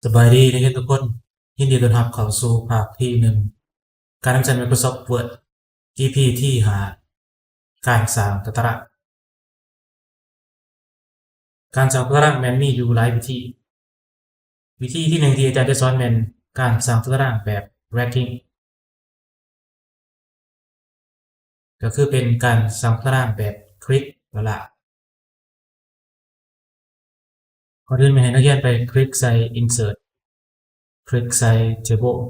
สบายดีนะครับทุกคนยินดีต้อนรับเข้าสู่ภาคที่หนึ่งการทำงาน Microsoft Word EP ที่หาการสร้างตารางการสร้างตารางแมนมีอยู่หลายวิธีที่หนึ่งที่อาจารย์จะสอนแมนการสร้างตารางแบบ ranking ก็คือเป็นการสร้างตารางแบบคลิกแล้วล่ะก่อนอื่นให้นักเรียนไปคลิกใส่ insert คลิกใส่ table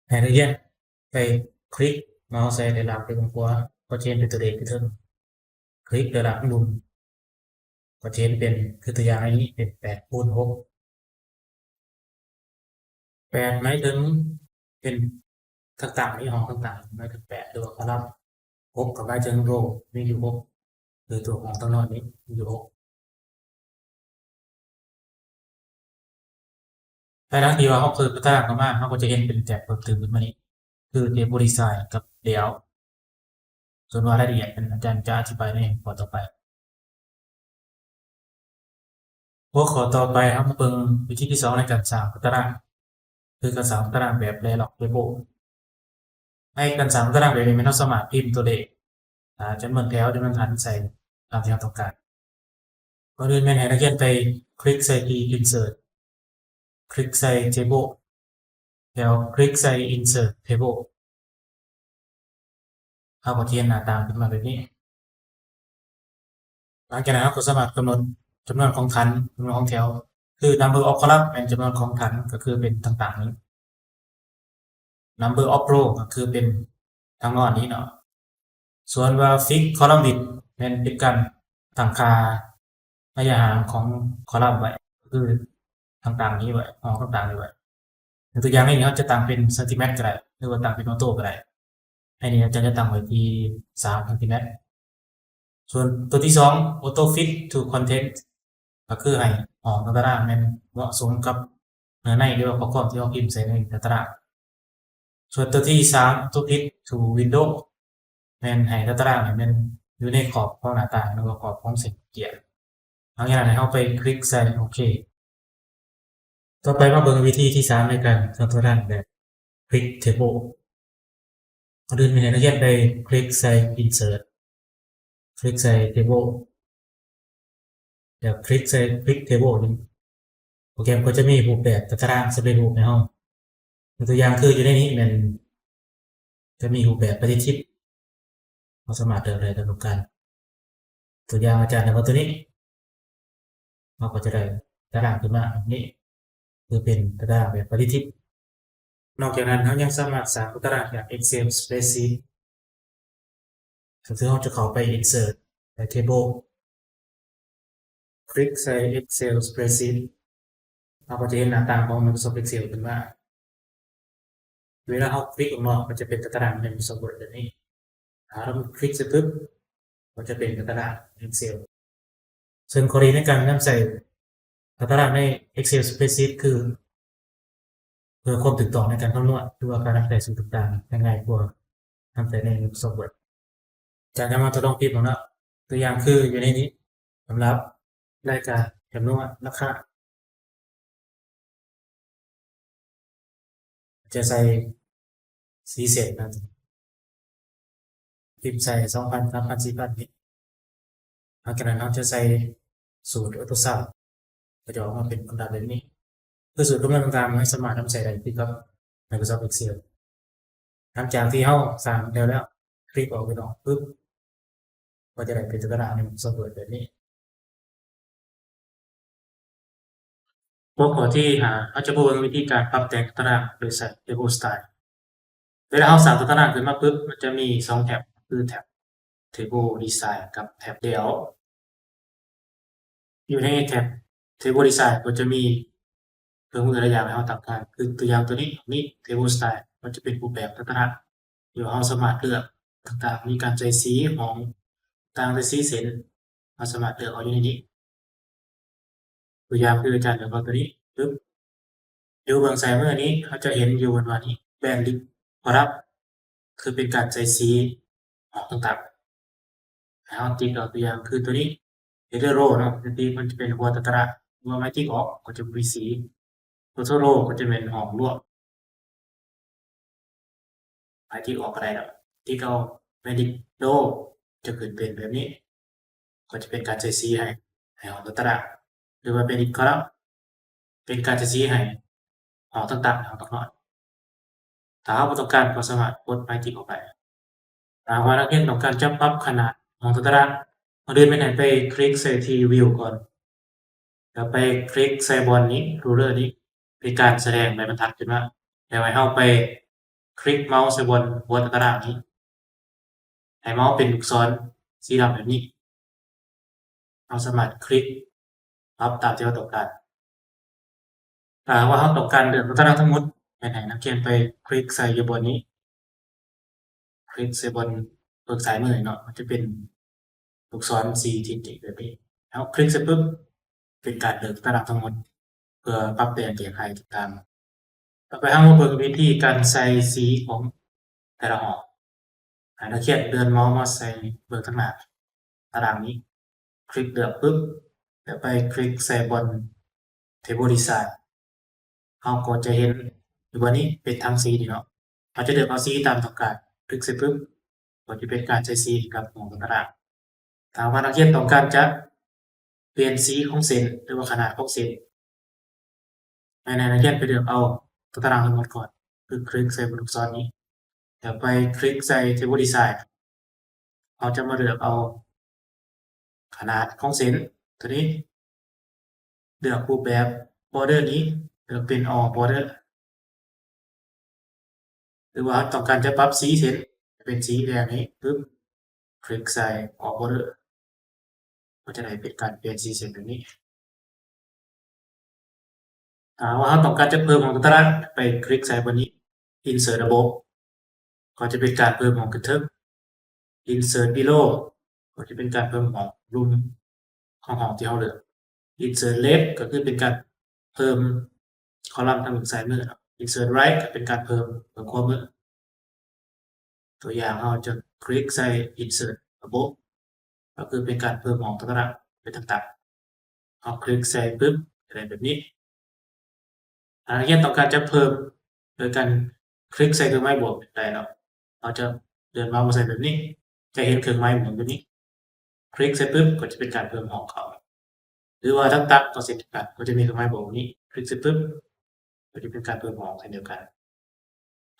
ให้นักเรียนไปคลิกเมาส์ใส่ในหลักไปตรงขวาก็เชนเป็นตัวเลขที่เทิงคลิกในหลักมุมก็เชนเป็นคือตัวอย่างอันนี้เป็น8 คูณ 6 8หมายถึงเป็นต่างๆนี่ห้องต่างๆหมายถึง8หรือว่าคอลัมน์6ก็หมายถึงโรมีอยู่6หรือตัวของตัวนอนนี้มีอยู่6ภายหลังที่ว่าเขาเปิดตารางเข้ามาเขาก็จะเห็นเป็นแถบเพิ่มเติมขึ้นมานี้คือ Table Design กับ Layout ส่วนว่ารายละเอียดเป็นอาจารย์จะอธิบายในข้อต่อไปหัวข้อต่อไปครับมาเบิ่งวิธีที่2ในการสร้างตารางคือการสร้างตารางแบบ Layout Table ในการสร้างตารางแบบนี้มันต้องสามารถพิมพ์ตัวเลขจำนวนแถวจำนวนฐานใส่ตามที่เราต้องการก่อนอื่นแม่นให้นักเรียนไปคลิกใส่ที่ Insert คลิกใส่ Table แล้วคลิกใส่ Insert Table เขาก็เทียนหน้าตาขึ้นมาแบบนี้หลังจากนั้นเราก็สามารถกำหนดจำนวนของฐานจำนวนของแถวคือ number of column เป็นจำนวนของฐานก็คือเป็นต่างๆนี้ number of row ก็คือเป็นทางนอนนี้เนาะส่วนว่า fix column width เป็นการตั้งค่าระยะห่างของคอลัมน์ไว้คือต่างๆนี้ไว้ห้องต่างๆนี้ไว้ตัวอย่างนี้เขาจะตั้งเป็นเซนติเมตรก็ได้หรือว่าตั้งเป็นออโต้ก็ได้อันนี้อาจารย์จะตั้งไว้ที่3เซนติเมตรส่วนตัวที่2 auto fit to content ก็คือให้ห้องตารางมันเหมาะสมกับเนื้อในหรือว่าข้อความที่เราพิมพ์ใส่ในตารางส่วนตัวที่3 auto fit to window มันให้ตารางมันอยู่ในขอบของหน้าต่างหรือว่าขอบของเส้นเกียร์หลังจากนั้นเราไปคลิกใส่โอเคต่อไปมาเบิ่งวิธีที่3ในการสร้างตารางแบบ Click Table ก่อนอื่นให้นักเรียนไปคลิกใส่ Insert คลิกใส่ Table แล้วคลิกใส่ Click Table นี้โปรแกรมก็จะมีรูปแบบตารางสำเร็จรูปในห้องตัวอย่างคืออยู่ในนี้มันจะมีรูปแบบปฏิทินเราสามารถเลือกได้ตามการตัวอย่างอาจารย์ในตัวนี้เราก็จะได้ตารางขึ้นมาแบบนี้คือเป็นตารางแบบปฏิทินนอกจากนั้นเรายังสามารถสร้างตารางจาก Excel Spreadsheet ซึ่งเราจะเข้าไป Insert ใน Table คลิกใส่ Excel Spreadsheet เราก็จะเห็นหน้าต่างของ Microsoft Excel ขึ้นมาเวลาเราคลิกออกมามันจะเป็นตารางใน Microsoft Word แบบนี้ถ้าเราคลิกเสร็จปุ๊บมันจะเป็นตาราง Excel ซึ่งข้อดีในการนำใส่ตารางใน Excel Spreadsheet คือเพื่อความถูกต้องในการคำนวณหรือว่าการนำใส่สูตรต่างๆง่ายกว่านำใส่ใน Microsoft Word จากนั้นมาทดลองพิมพ์ของเราตัวอย่างคืออยู่ในนี้สำหรับรายการคำนวณราคาจะใส่สีเศษนะพิมพ์ใส่2,000 3,000 4,000นี้หลังจากนั้นเราจะใส่สูตรออโต้ซัมก็จะออกมาเป็นลำดับแบบนี้คือสูตรคำนวณต่างๆให้สามารถนำใส่ได้ที่กับ Microsoft Excel หลังจากที่เราสร้างแล้วคลิกออกไปออกปุ๊บก็จะได้เป็นตารางใน Microsoft Word แบบนี้หัวข้อที่5เราจะพูดถึงวิธีการปรับแต่งตารางโดยใส่ Table Style เวลาเราสร้างตารางขึ้นมาปุ๊บมันจะมี2แท็บคือแท็บ Table Design กับแท็บ Layout อยู่ในแท็บ Table Design ก็จะมีเครื่องมือหลายอย่างให้เราตั้งค่าคือตัวอย่างตัวนี้ Table Style มันจะเป็นรูปแบบตารางที่เราสามารถเลือกต่างๆมีการใส่สีของต่างใส่สีเส้นเราสามารถเลือกเอาอยู่ในนี้ตัวอย่างคืออาจารย์เลือกเอาตัวนี้ปึ๊บอยู่เบื้องซ้ายมือนี้เขาจะเห็นอยู่ว่านี้แบนลิกพอรับคือเป็นการใส่สีของต่างๆแล้วติ๊กเอาตัวอย่างคือตัวนี้ header row เนาะปกติมันจะเป็นหัวตารางหัว Magic Off ก็จะมีสี total row ก็จะเป็นห้องรวม Magic Off ก็ได้แล้วที่เอา Magic Row จะขึ้นเป็นแบบนี้ ก็จะเป็นการใส่สีให้ห้องตารางหรือว่าเป็น Edit Column เป็นการใส่สีให้ห้องต่างๆห้องต่างๆถ้าเราบ่ต้องการก็สามารถกด Magic ออกไปถ้าว่านักเรียนต้องการจะปรับขนาดห้องตารางก่อนอื่นแม่นให้ไปคลิกใส่ที่ View ก่อนแล้วไปคลิกใส่บนนี้ Ruler นี้เป็นการแสดงใบบรรทัดขึ้นมาแล้วให้เราไปคลิกเมาส์ใส่บนหัวตารางนี้ให้เมาส์เป็นลูกศรสีดำแบบนี้เราสามารถคลิกปรับตามที่เราต้องการถ้าหากว่าเราต้องการเลือกตารางทั้งหมดแม่นให้นักเรียนไปคลิกใส่อยู่บนนี้ คลิกใส่บนเบิกซ้ายมือเนาะมันจะเป็นลูกศรสีทิศแบบนี้แล้วคลิกเสร็จปุ๊บเป็นการเลือกตารางทั้งหมดเพื่อปรับแต่งแก้ไขต่างๆต่อไปเรามาเบิ่งวิธีการใส่สีของแต่ละห้องให้นักเรียนเลื่อนเมาส์มาใส่เบิ่งข้างหน้าตารางนี้คลิกเลือกปุ๊บแล้วไปคลิกใส่บน Table Design เราก็จะเห็นอยู่บนนี้เป็นทั้งสีนี่เนาะเราจะเลือกเอาสีตามต้องการคลิกเสร็จปุ๊บก็จะเป็นการใช้สีกับห้องตารางถ้าว่านักเรียนต้องการจะเปลี่ยนสีของเส้นหรือว่าขนาดของเส้นให้นักเรียนไปเลือกเอาตารางทั้งหมดก่อนคือคลิกใส่บนลูกศรนี้แล้วไปคลิกใส่ Table Design เราจะมาเลือกเอาขนาดของเส้นตัวนี้เลือกรูปแบบ border นี้เลือกเป็น all border หรือว่าต้องการจะปรับสีเส้นเป็นสีแดงนี้ปึ๊บคลิกใส่ all border ก็จะได้เป็นการเปลี่ยนสีเส้นแบบนี้ถ้าว่าเราต้องการจะเพิ่มของตารางไปคลิกใส่บนนี้ insert ระบบก็จะเป็นการเพิ่มของกระทึก insert below ก็จะเป็นการเพิ่มของรูมของห้องที่เราเลือก insert left ก็คือเป็นการเพิ่มคอลัมน์ทางซ้ายมือ insert right ก็เป็นการเพิ่มขวามือตัวอย่างเราจะคลิกใส่ insert ระบบก็คือเป็นการเพิ่มของตารางไปต่างๆเอาคลิกใส่ปุ๊บอะไรแบบนี้ถ้านักเรียนต้องการจะเพิ่มโดยการคลิกใส่เครื่องไม้บวกได้แล้วเราจะเดินเมาส์มาใส่แบบนี้จะเห็นเครื่องไม้หมุนแบบนี้คลิกใส่ปุ๊บก็จะเป็นการเพิ่มของเขาหรือว่าทั้งตัดต่อเสร็จกันก็จะมีเครื่องไม้บวกนี้คลิกใส่ปุ๊บก็จะเป็นการเพิ่มของเช่นเดียวกัน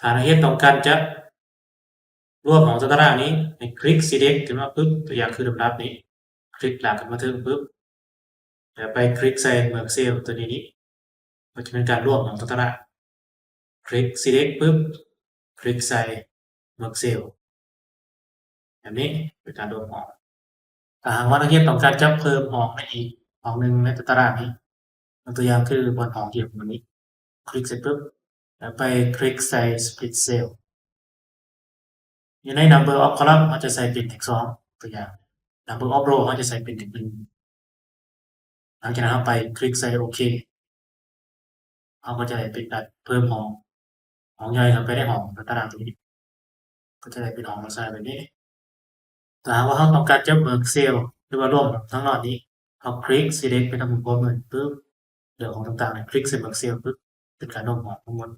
ถ้านักเรียนต้องการจะรวบของตารางนี้ให้คลิก select ขึ้นมาปุ๊บตัวอย่างคือลำดับนี้คลิกหลักขึ้นมาถึงปุ๊บแล้วไปคลิกใส่เมือกเซลตัวนี้ก็จะเป็นการรวบของตารางคลิก select ปุ๊บคลิกใส่เมือกเซลแบบนี้เป็นการรวบของถ้าหากว่านักเรียนต้องการจะเพิ่มห้องในอีกห้องหนึ่งในตารางนี้ตัวอย่างคือบนห้องที่อยู่บนนี้คลิกเสร็จปุ๊บแล้วไปคลิกใส่ split cell อยู่ใน number of column เราจะใส่เป็น text 2ตัวอย่าง number of row เราจะใส่เป็น text 1หลังจากนั้นเราไปคลิกใส่โอเคเราก็จะได้เป็นการเพิ่มห้องใหญ่เข้าไปในห้องตารางตรงนี้ก็จะได้เป็นห้องลักษณะแบบนี้ถ้าหากว่าเราต้องการจะเบิกเซลล์หรือว่ารวมทั้งหมดนี้เราคลิก select ไปทางมุมบนมือปุ๊บเลือกของต่างๆคลิกใส่เบิกเซลล์ปุ๊บเป็นการรวมของทั้งหมด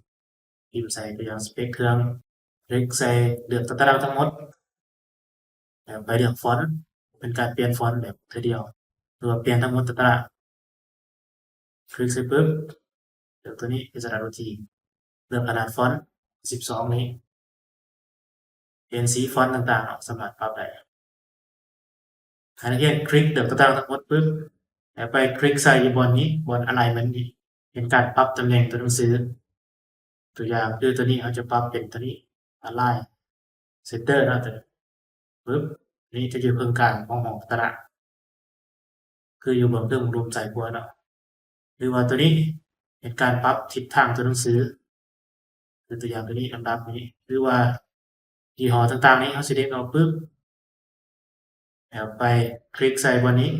พิมพ์ใส่ตัวอย่างสเปคเครื่องคลิกใส่เลือกตารางทั้งหมดแล้วไปเลือกฟอนต์เป็นการเปลี่ยนฟอนต์แบบทีเดียวหรือว่าเปลี่ยนทั้งหมดตารางคลิกใส่ปุ๊บเลือกตัวนี้เป็นสระรูทีเลือกขนาดฟอนต์12นี้เปลี่ยนสีฟอนต์ต่างๆสามารถปรับได้ให้นักเรียนคลิกเลือกตารางทั้งหมดปุ๊บแล้วไปคลิกใส่บนนี้บน alignment นี้เป็นการปรับตำแหน่งตัวหนังสือตัวอย่างคือตัวนี้เราจะปรับเป็นตัวนี้ align center นะตัวนี้ปุ๊บนี่จะอยู่ตรงกลางของห้องตารางคืออยู่เบื้องต้นรวมใจบัวเนาะหรือว่าตัวนี้เป็นการปรับทิศทางตัวหนังสือคือตัวอย่างตัวนี้ลำดับนี้หรือว่ายี่ห้อต่างๆนี้เขาสิเด็กเอาปุ๊บแล้วไปคลิกใส่บนนี้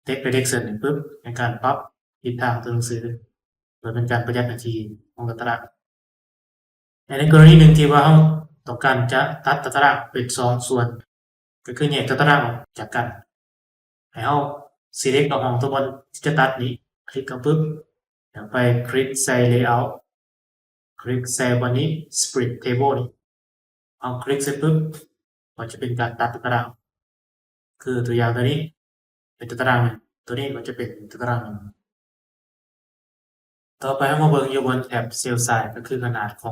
text prediction ปุ๊บเป็นการปรับทิศทางตัวหนังสือโดยเป็นการประหยัดนาทีของตารางในกรณีหนึ่งที่ว่าเราต้องการจะตัดตารางเป็น2ส่วนก็คือแยกตารางออกจากกัน ให้เรา select เอาห้องตัวบนที่จะตัดนี้คลิกเอาปึ๊บแล้วไปคลิกใส่ layout คลิกใส่บนนี้ split table นี่เอาคลิกเสร็จปึ๊บก็จะเป็นการตัดตารางคือตัวอย่างตัวนี้เป็นตารางตัวนี้ก็จะเป็นตารางต่อไปเรามาเบิ่งอยู่บนแท็บ Cell Size ก็คือขนาดข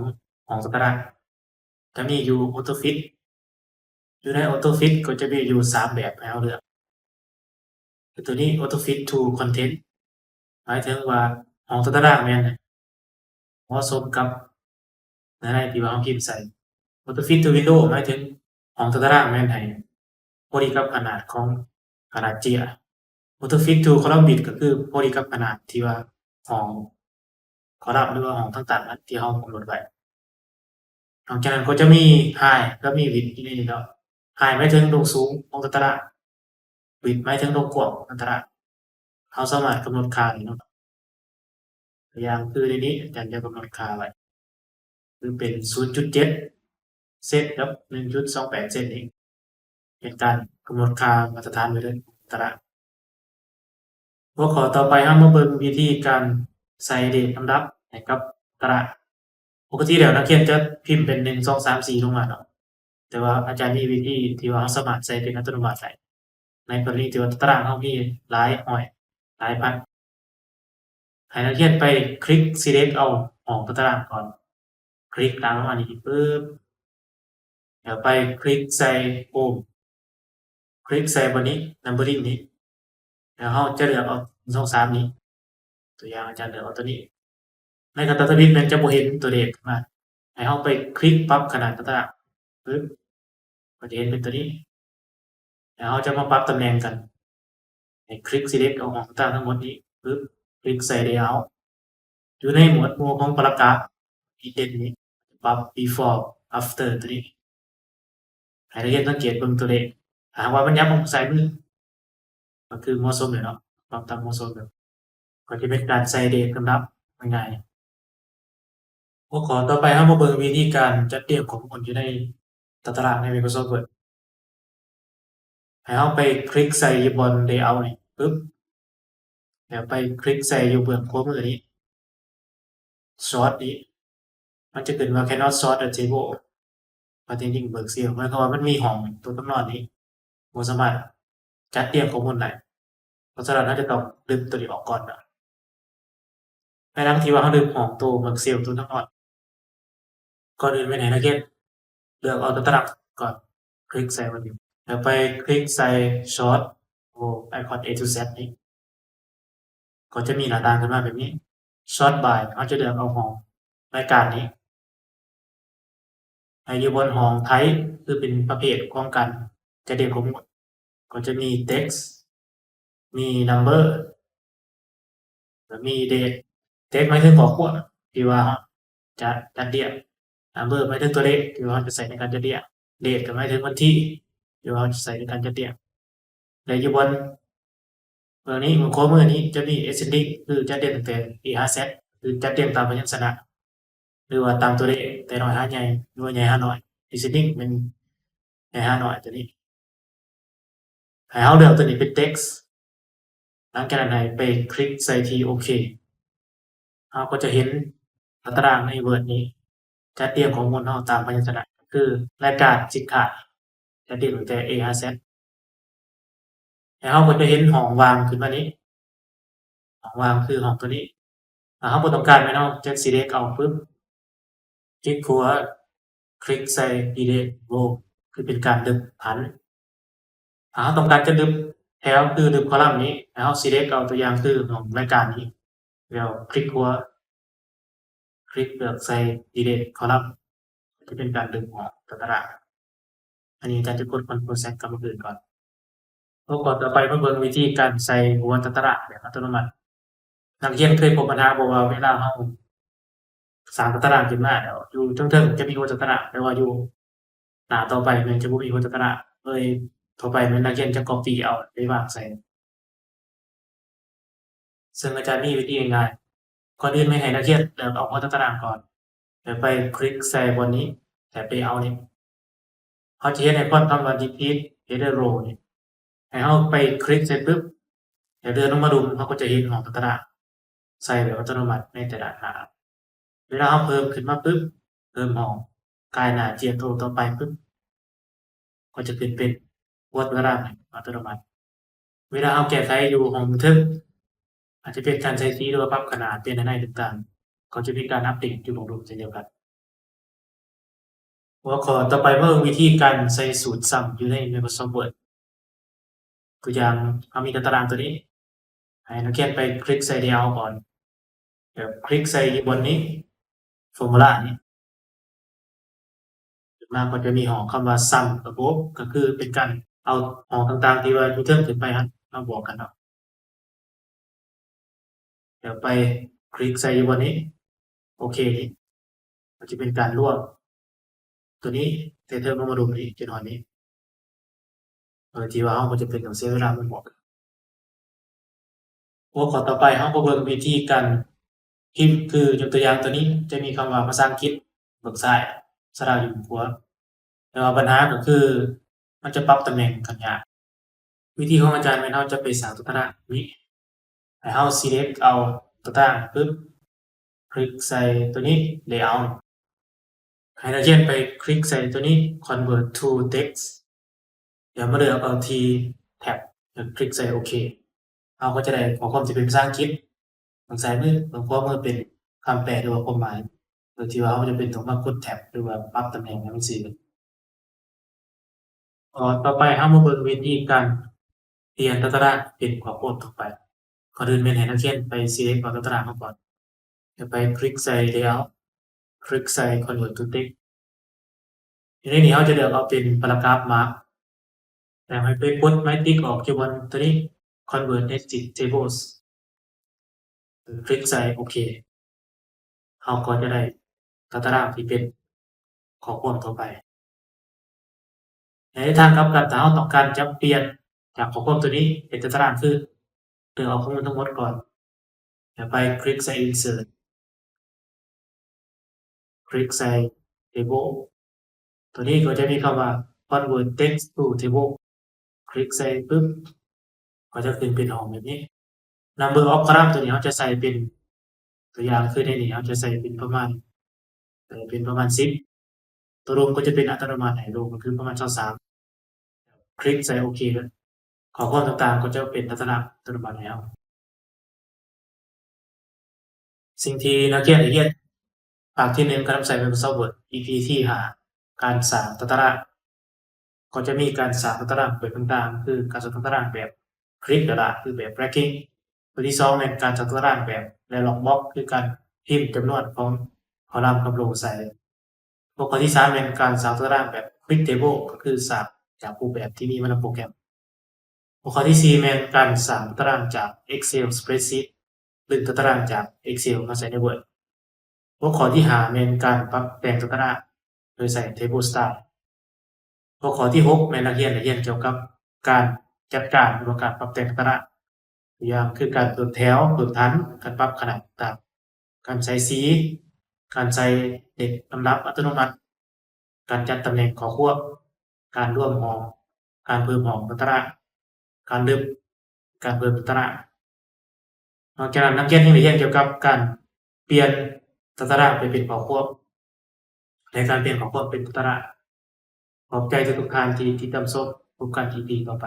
องตารางจะมีอยู่ Auto Fit อยู่ใน Auto Fit ก็จะมีอยู่3แบบให้เราเลือกคือตัวนี้ Auto Fit to Content หมายถึงว่าของตารางแม่นเหมาะสมกับในที่ว่าเราพิมพ์ใส่ Auto Fit to Window หมายถึงของตารางแม่นให้พอดีกับขนาดของขนาดเจีย Auto Fit to Column Width ก็คือพอดีกับขนาดที่ว่าของคอลัมน์หรือว่าของต่างๆที่เรากำหนดไว้นอกจากนั้นก็จะมี Height และมี Width อยู่ในนี้เนาะ Height หมายถึงตรงสูงของตาราง Width หมายถึงตรงกว้างของตารางเราสามารถกำหนดค่าได้เนาะตัวอย่างคือในนี้อาจารย์จะกำหนดค่าไว้คือเป็น 0.7 เซนกับ 1.28 เซนนี้เป็นการกำหนดค่ามาตรฐานไว้เลยตารางหัวข้อต่อไปเรามาเบิ่งวิธีการใส่เลขลำดับให้กับตารางปกติแล้วนักเรียนจะพิมพ์เป็น1 2 3 4ลงมาเนาะแต่ว่าอาจารย์มีวิธีที่ว่าเราสามารถใส่เป็นอัตโนมัติได้ในกรณีที่ว่าตารางเรามีหลายห้อยหลายพันให้นักเรียนไปคลิก select เอาห้องตารางก่อนคลิกตามประมาณนี้ปึ๊บแล้วไปคลิกใส่ Home คลิกใส่บนนี้ numbering นี้แล้วเราจะเลือกเอา1 2 3นี้ตัวอย่างอาจารย์เลือกเอาตัวนี้ในกระดาษวิดมันจะบ่เห็นตัวเลขขึ้นมาให้เราไปคลิกปรับขนาดตารางปึ๊บก็จะเห็นเป็นตัวนี้แล้วเราจะมาปรับตำแหน่งกันให้คลิก select เอาห้องตารางทั้งหมดนี้ปึ๊บคลิกใส่ layout อยู่ในหมวดหมู่ของปรากราฟอีเด่นนี้ปรับ before after ตัวนี้ให้นักเรียนสังเกตเบิ่งตัวเลขหากว่ามันยับลงใส่มือก็คือเหมาะสมแล้วเนาะปรับตามเหมาะสมแล้วก็จะเป็นการใส่เลขลำดับง่ายๆหัวข้อต่อไปเรามาเบิ่งวิธีการจัดเรียงข้อมูลอยู่ในตารางใน Microsoft Word ให้เราไปคลิกใส่อยู่บน layout นี่ปึ๊บแล้วไปคลิกใส่อยู่เบื้องขวามือนี้ sort นี้มันจะขึ้นว่า cannot sort a table มาที่ link เบิกเสียงหมายความว่ามันมีห้องตัวกำหนดนี้บ่สามารถจัดเรียงข้อมูลได้เพราะฉะนั้นเราจะต้องดึงตัวนี้ออกก่อนนะในทั้งที่ว่าเราดึงห้องตัวเบิกเสียงตัวกำหนดก่อนอื่นไปไหนนักเรียนเลือกเอาตัวตารางก่อนคลิกใส่มันอยู่แล้วไปคลิกใส่ sort ไอคอน A to Z นี้ก็จะมีหน้าต่างขึ้นมาแบบนี้ sort by เราจะเลือกเอาห้องรายการนี้ให้อยู่บนห้อง type คือเป็นประเภทของการจัดเรียงข้อมูลก็จะมี text มี number แล้วมี date text หมายถึงข้อความที่ว่าเราจะจัดเรียง number หมายถึงตัวเลขที่ว่าเราจะใส่ในการจัดเรียง date ก็หมายถึงวันที่ที่ว่าเราจะใส่ในการจัดเรียงและอยู่บนเมื่อนี้บนขวามือนี้จะมี ascending คือจัดเรียงตั้งแต่ A หา Z คือจัดเรียงตามพยัญชนะหรือว่าตามตัวเลขแต่น้อยหาใหญ่หรือว่าใหญ่หาน้อย descending เป็นใหญ่หาน้อยตัวนี้ให้เราเลือกตัวนี้เป็น text หลังจากนั้นให้ไปคลิกใส่ที่โอเคเราก็จะเห็นตารางใน Word นี้จัดเรียงข้อมูลเราตามพยัญชนะคือรายการสินค้าจัดเรียงตั้งแต่ A หา Z แล้วเราก็จะเห็นห้องว่างขึ้นมานี้ห้องว่างคือห้องตัวนี้ถ้าเราบ่ต้องการแม่นเราจะ select เอาปึ๊บคลิกขวาคลิกใส่ delete row คือเป็นการดึงผันถ้าเราต้องการจะดึงแถวคือดึงคอลัมน์นี้ให้เรา select เอาตัวอย่างคือของรายการนี้แล้วคลิกขวาคลิกเลือกใส่ delete column จะเป็นการดึงออกจากตารางอันนี้อาจารย์จะกด Ctrl Z กับอันอื่นก่อนแล้วก็ต่อไปมาเบิ่งวิธีการใส่หัวตารางแบบอัตโนมัตินักเรียนเคยพบปัญหาบ่ว่าเวลาเราสร้างตารางขึ้นมาแล้วอยู่เทิงๆจะมีหัวตารางแต่ว่าอยู่หน้าต่อไปมันจะบ่มีหัวตารางเลยต่อไปนักเรียนจะ copy เอาไปวางใส่ซึ่งอาจารย์มีวิธีง่ายๆก่อนอื่นให้นักเรียนเลือกเอาหัวตารางก่อนแล้วไปคลิกใส่บนนี้แถบ layout นี้เขาจะเห็นไอคอนคำว่า repeat header row นี่ ให้เราไปคลิกเสร็จปุ๊บเดี๋ยวเดินลงมาดูเราก็จะเห็นห้องตารางใส่แบบอัตโนมัติในแต่ละหน้าเวลาเราเพิ่มขึ้นมาปุ๊บเพิ่มห้องกลายหน้า GTO ต่อไปปุ๊บก็จะขึ้นเป็นวอดตารางอัตโนมัติเวลาเราแก้ไขอยู่ห้องทึบอาจจะเป็นการใช้สีหรือว่าปรับขนาดเปลี่ยนในต่างๆก็จะมีการอัปเดตอยู่บนรูปเช่นเดียวกันหัวข้อต่อไปเมื่อวิธีการใส่สูตรซ้ำอยู่ใน Microsoft Word ตัวอย่างเรามีตารางตัวนี้ให้นักเรียนไปคลิกใส่ layout ก่อนเดี๋ยวคลิกใส่บนนี้ formula นี้ขึ้นมาก็จะมีห้องคำว่า sum กับ ก็คือเป็นการเอาห้องต่างๆที่ว่าอยู่เทิงขึ้นไปมาบวกกันเนาะเดี๋ยวไปคลิกใส่บนนี้โอเคนี่ก็จะเป็นการรวมตัวนี้เทอมมาดูนี้จนหอนี้ที่ว่าเราก็จะเป็นต้องเสียเวลามันบวกหัวข้อต่อไปเราก็เบิ่งวิธีการพิมพ์คือยกตัวอย่างตัวนี้จะมีคำว่าภาษาอังกฤษเบิ่งซ้ายสระอยู่ขวาแต่ว่าปัญหาก็คือมันจะปรับตำแหน่งกันยากวิธีของอาจารย์แม่นเราจะไปสร้างตัวตารางนี้ให้เรา select เอาตัวตารางปึ๊บคลิกใส่ตัวนี้ layout ให้นักเรียนไปคลิกใส่ตัวนี้ convert to text เดี๋ยวมาเลือกเอาที่แท็บแล้วคลิกใส่โอเคเราก็จะได้ข้อความที่เป็นภาษาอังกฤษทางซ้ายมือบางข้อมือเป็นคำแปลหรือว่าความหมายโดยที่ว่าเราจะเป็นต้องมากดแท็บหรือว่าปรับตำแหน่งให้มันสีต่อไปเรามาเบิ่งวิธีการเปลี่ยนตัวตารางเป็นข้อความต่อไปก่อนอื่นแม่นให้นักเรียนไป select เอาตัวตารางมาก่อนเดี๋ยวไปคลิกใส่ layout คลิกใส่ convert to text ทีนี้เราจะเลือกเอาเป็นพารากราฟมาร์กแต่ให้ไปกดไม้ติ๊กออกที่บนตัวนี้ convert exit tables คลิกใส่โอเคเราก็จะได้ตัวตารางที่เป็นข้อความต่อไปในทางกลับกันถ้าเราต้องการจะเปลี่ยนจากข้อความตัวนี้เป็นตัวตารางคือเลือกเอาข้อมูลทั้งหมดก่อนเดี๋ยวไปคลิกใส่ insert คลิกใส่ table ตัวนี้ก็จะมีคำว่า convert text to table คลิกใส่ปุ๊บก็จะขึ้นเป็นห้องแบบนี้ number of column ตัวนี้เราจะใส่เป็นตัวอย่างคือในนี้เราจะใส่เป็นประมาณ10ตัวรวมก็จะเป็นอัตโนมัติให้รวมก็คือประมาณ23คลิกใส่โอเคแล้วข้อความต่างๆก็จะเป็นอัตโนมัติแล้วสิ่งที่นักเรียนได้เรียนภาคที่1การใช้ Microsoft Word EP ที่5การสร้างตารางก็จะมีการสร้างตารางแบบต่างๆคือการสร้างตารางแบบคลิกกระดาษคือแบบ tracking ตัวที่2เป็นการสร้างตารางแบบ dialog box คือการพิมพ์จำนวนของคอลัมน์กับโรใส่หัวข้อที่3เป็นการสร้างตารางแบบ quick table ก็คือสร้างจากรูปแบบที่มีมาในโปรแกรมหัวข้อที่4เป็นการสร้างตารางจาก Excel spreadsheet ดึงตารางจาก Excel มาใส่ใน Word หัวข้อที่5เป็นการปรับแต่งตารางโดยใส่ table style หัวข้อที่6เป็นนักเรียนได้เรียนเกี่ยวกับการจัดการหรือว่าการปรับแต่งตารางตัวอย่างคือการเปิดแถวเปิดฐานการปรับขนาดต่างการใส่สีการใส่เด็กลำดับอัตโนมัติการจัดตำแหน่งข้อควบการร่วมห้องการเพิ่มห้องตารางการลบการเพิ่มตารางนอกจากนั้นนักเรียนยังได้เรียนเกี่ยวกับการเปลี่ยนตารางไปเป็นข้อควบในการเปลี่ยนข้อควบเป็นตารางขอบใจทุกท่านที่ติดตามชมพบกัน EP ต่อไป